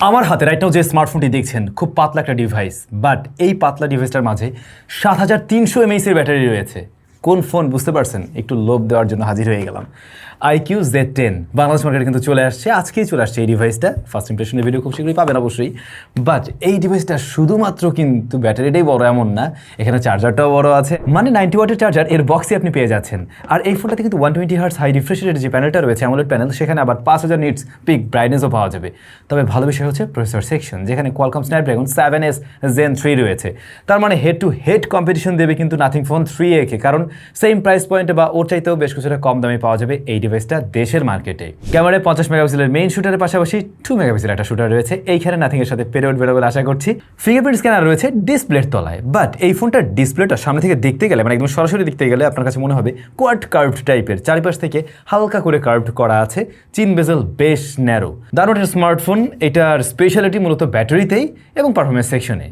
আমার হাতে right now যে স্মার্টফোনটি দেখছেন খুব পাতলা একটা ডিভাইস, বাট এই পাতলা ডিভাইসটার মাঝে 7300 এমএইচের ব্যাটারি রয়েছে। কোন ফোন বুঝতে পারছেন? একটু লোভ দেওয়ার জন্য হাজির হয়ে গেলাম। IQ Z10 বাংলাদেশ মার্কেটে কিন্তু চলে আসছে, আজকেই চলে আসছে এই ডিভাইসটা। ফার্স্ট ইমপ্রেশনের ভিডিও খুব শীঘ্রই পাবেন অবশ্যই। বাট এই ডিভাইসটা শুধুমাত্র কিন্তু ব্যাটারিটাই বড় এমন না, এখানে চার্জারটাও বড় আছে, মানে 90 ওয়াটের চার্জার এর বক্সে আপনি পেয়ে যাচ্ছেন। আর এই ফোনটাতে কিন্তু 120 হার্টজ হাই রিফ্রেশ রেটের যে প্যানেলটা রয়েছে, অ্যামোলেড প্যানেল, সেখানে আবার 5000 নিটস পিক ব্রাইটনেসও পাওয়া যাবে। তবে ভালো বিষয় হচ্ছে প্রসেসর সেকশন, যেখানে কোয়ালকম স্ন্যাপড্রাগন 7S Gen 3 রয়েছে। তার মানে হেড টু হেড কম্পিটিশন দেবে কিন্তু নাথিং ফোন 3A কে, কারণ সেম প্রাইস পয়েন্টে বা ওর চাইতেও বেশ কিছুটা কম দামে পাওয়া যাবে এই ডিভাইসটা দেশের মার্কেটে। ক্যামেরায় 50 মেগাপিক্সেলের মেইন শুটারের পাশাপাশি 2 মেগাপিক্সেলের একটা শুটার রয়েছে। এইখানে নাথিং এর সাথে পেরিয়ড বেরোবে আশা করছি। ফিঙ্গারপ্রিন্ট স্ক্যানার রয়েছে ডিসপ্লের তলায়, বাট এই ফোনটার ডিসপ্লেটা সামনে থেকে দেখতে গেলে, মানে একদম সরাসরি দেখতে গেলে আপনার কাছে মনে হবে কোয়াড কার্ভড টাইপের, চারিপাশ থেকে হালকা করে কার্ভড করা আছে, চিন বেজেল বেশ ন্যারো। দারুণ একটা স্মার্টফোন। এটার স্পেশালিটি মূলত ব্যাটারিতেই এবং পারফরমেন্স সেকশনে।